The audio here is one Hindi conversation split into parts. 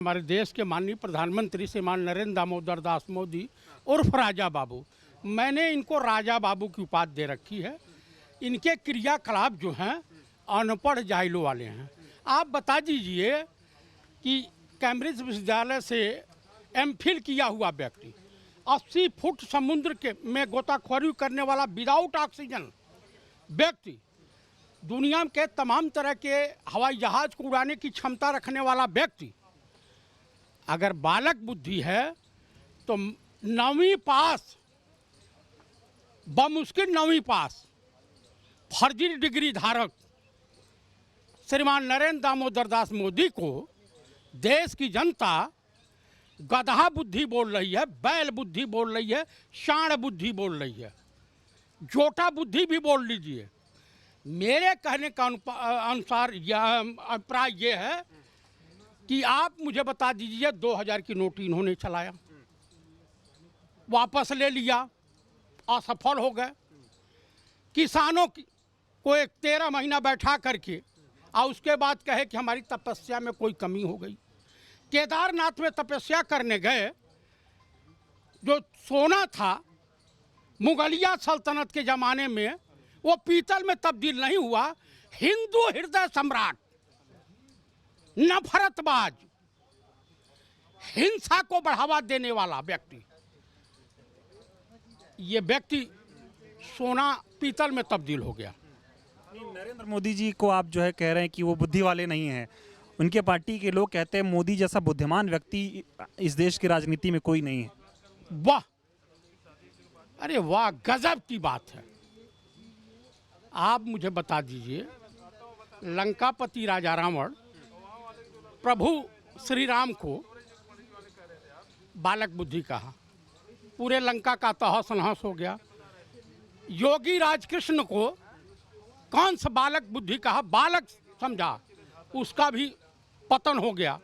हमारे देश के माननीय प्रधानमंत्री श्रीमान नरेंद्र दामोदर दास मोदी उर्फ राजा बाबू, मैंने इनको राजा बाबू की उपाधि दे रखी है। इनके क्रियाकलाप जो हैं अनपढ़ जाहिलों वाले हैं। आप बता दीजिए कि कैम्ब्रिज विश्वविद्यालय से एमफिल किया हुआ व्यक्ति 80 फुट समुद्र के में गोताखोरी करने वाला विदाउट ऑक्सीजन व्यक्ति, दुनिया के तमाम तरह के हवाई जहाज को उड़ाने की क्षमता रखने वाला व्यक्ति, अगर बालक बुद्धि है तो 9वीं पास, बमुश्किल 9वीं पास फर्जी डिग्री धारक श्रीमान नरेंद्र दामोदर दास मोदी को देश की जनता गधा बुद्धि बोल रही है, बैल बुद्धि बोल रही है, शाण बुद्धि बोल रही है, जोटा बुद्धि भी बोल लीजिए। मेरे कहने का अनुसार यह अभिप्राय ये है कि आप मुझे बता दीजिए 2000 की नोट इन्होंने चलाया, वापस ले लिया, असफल हो गए। किसानों को एक 13 महीना बैठा करके और उसके बाद कहे कि हमारी तपस्या में कोई कमी हो गई। केदारनाथ में तपस्या करने गए, जो सोना था मुगलिया सल्तनत के ज़माने में वो पीतल में तब्दील नहीं हुआ। हिंदू हृदय सम्राट, नफरतबाज, हिंसा को बढ़ावा देने वाला व्यक्ति, ये व्यक्ति सोना पीतल में तब्दील हो गया। नरेंद्र मोदी जी को आप जो है कह रहे हैं कि वो बुद्धि वाले नहीं हैं। उनके पार्टी के लोग कहते हैं मोदी जैसा बुद्धिमान व्यक्ति इस देश की राजनीति में कोई नहीं है। वाह, अरे वाह, गजब की बात है। आप मुझे बता दीजिए, लंकापति राजा रावण प्रभु श्री राम को बालक बुद्धि कहा, पूरे लंका का तहस नहस हो गया। योगी राजकृष्ण को कौन सा बालक बुद्धि कहा, बालक समझा, उसका भी पतन हो गया।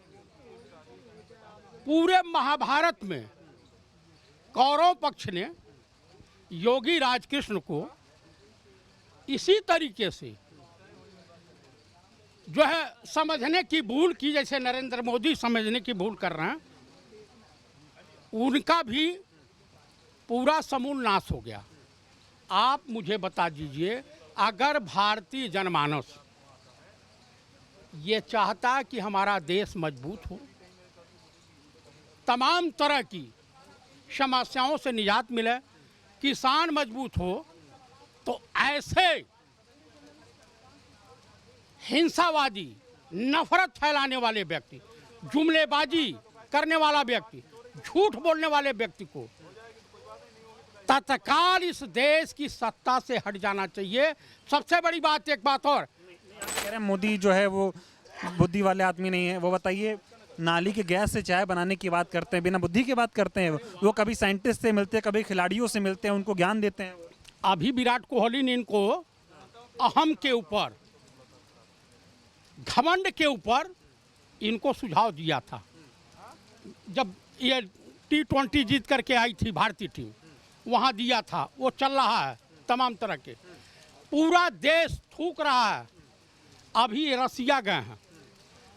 पूरे महाभारत में कौरव पक्ष ने योगी राजकृष्ण को इसी तरीके से जो है समझने की भूल की, जैसे नरेंद्र मोदी समझने की भूल कर रहे हैं, उनका भी पूरा समूल नाश हो गया। आप मुझे बता दीजिए, अगर भारतीय जनमानस ये चाहता कि हमारा देश मजबूत हो, तमाम तरह की समस्याओं से निजात मिले, किसान मजबूत हो, तो ऐसे हिंसावादी, नफरत फैलाने वाले व्यक्ति, जुमलेबाजी करने वाला व्यक्ति, झूठ बोलने वाले व्यक्ति को तत्काल इस देश की सत्ता से हट जाना चाहिए। सबसे बड़ी बात, एक बात और कह रहे मोदी जो है वो बुद्धि वाले आदमी नहीं है। वो बताइए, नाली के गैस से चाय बनाने की बात करते हैं, बिना बुद्धि की बात करते हैं। वो कभी साइंटिस्ट से मिलते हैं, कभी खिलाड़ियों से मिलते हैं, उनको ज्ञान देते हैं। अभी विराट कोहली ने इनको अहम के ऊपर, घमंड के ऊपर इनको सुझाव दिया था। जब ये T20 जीत करके आई थी भारतीय टीम, वहाँ दिया था। वो चल रहा है तमाम तरह के, पूरा देश थूक रहा है। अभी रसिया गए हैं,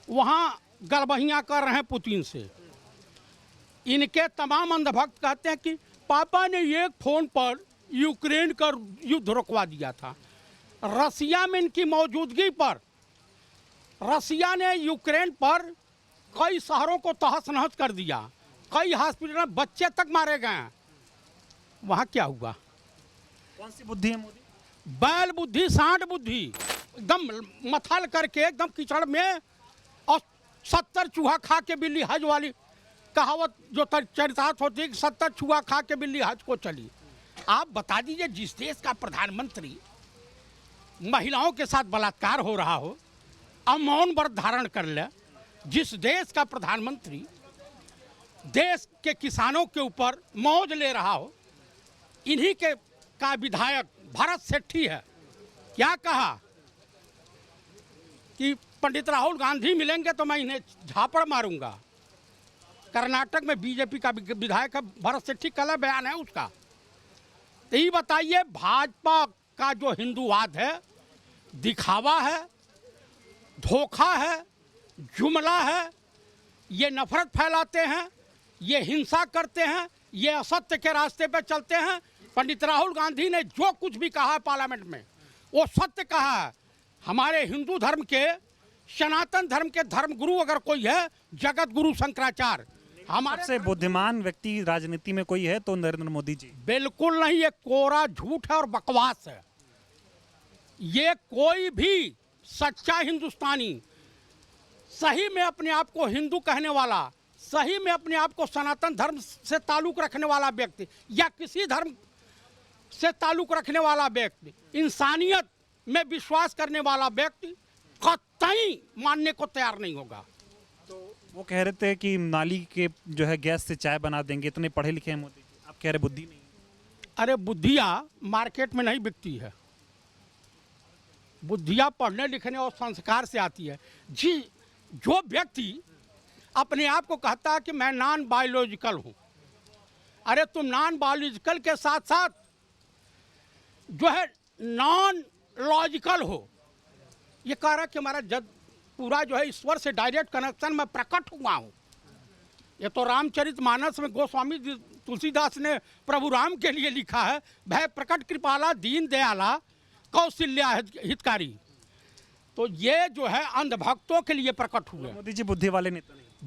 वहाँ गड़बड़ियाँ कर रहे हैं पुतिन से। इनके तमाम अंधभक्त कहते हैं कि पापा ने एक फ़ोन पर यूक्रेन का युद्ध रुकवा दिया था। रसिया में इनकी मौजूदगी पर रसिया ने यूक्रेन पर कई शहरों को तहस नहस कर दिया, कई हॉस्पिटल में बच्चे तक मारे गए हैं। वहाँ क्या हुआ? कौन सी बुद्धि है मोदी? बैल बुद्धि, सांड बुद्धि, एकदम मथल करके एकदम कीचड़ में, और 70 चूहा खा के बिल्ली हज वाली कहावत जो चरितार्थ होती है कि 70 चूहा खा के बिल्ली हज को चली। आप बता दीजिए, जिस देश का प्रधानमंत्री महिलाओं के साथ बलात्कार हो रहा हो, अमौन व्रत धारण कर ले, जिस देश का प्रधानमंत्री देश के किसानों के ऊपर मौज ले रहा हो, इन्हीं के का विधायक भरत सेठी है, क्या कहा कि पंडित राहुल गांधी मिलेंगे तो मैं इन्हें झापड़ मारूंगा। कर्नाटक में बीजेपी का विधायक है भरत सेठी, कल बयान है उसका। तो ये बताइए, भाजपा का जो हिंदूवाद है दिखावा है, धोखा है, जुमला है, ये नफरत फैलाते हैं, ये हिंसा करते हैं, ये असत्य के रास्ते पे चलते हैं। पंडित राहुल गांधी ने जो कुछ भी कहा है पार्लियामेंट में वो सत्य कहा है। हमारे हिंदू धर्म के, सनातन धर्म के धर्मगुरु अगर कोई है, जगत गुरु शंकराचार्य। हमारे सबसे बुद्धिमान व्यक्ति राजनीति में कोई है तो नरेंद्र मोदी जी। बिल्कुल नहीं, ये कोरा झूठ है और बकवास है। ये कोई भी सच्चा हिंदुस्तानी, सही में अपने आप को हिंदू कहने वाला, सही में अपने आप को सनातन धर्म से ताल्लुक रखने वाला व्यक्ति या किसी धर्म से ताल्लुक रखने वाला व्यक्ति, इंसानियत में विश्वास करने वाला व्यक्ति कतई मानने को तैयार नहीं होगा। वो कह रहे थे कि नाली के जो है गैस से चाय बना देंगे, इतने पढ़े लिखे हैं मोदी जी, आप कह रहे बुद्धि नहीं। अरे बुद्धिया मार्केट में नहीं बिकती है, बुद्धिया पढ़ने लिखने और संस्कार से आती है। जी, जो व्यक्ति अपने आप को कहता है कि मैं नॉन बायोलॉजिकल हूँ, अरे तुम नॉन बायोलॉजिकल के साथ साथ जो है नॉन लॉजिकल हो। ये कह रहा है कि हमारा जब पूरा जो है ईश्वर से डायरेक्ट कनेक्शन में प्रकट हुआ हूँ। ये तो रामचरितमानस में गोस्वामी तुलसीदास ने प्रभु राम के लिए लिखा है, भय प्रकट कृपाला दीन दयाला कौशल्या हितकारी। तो ये जो है अंधभक्तों के लिए प्रकट हुए। मोदी जी बुद्धि वाले नेता नहीं।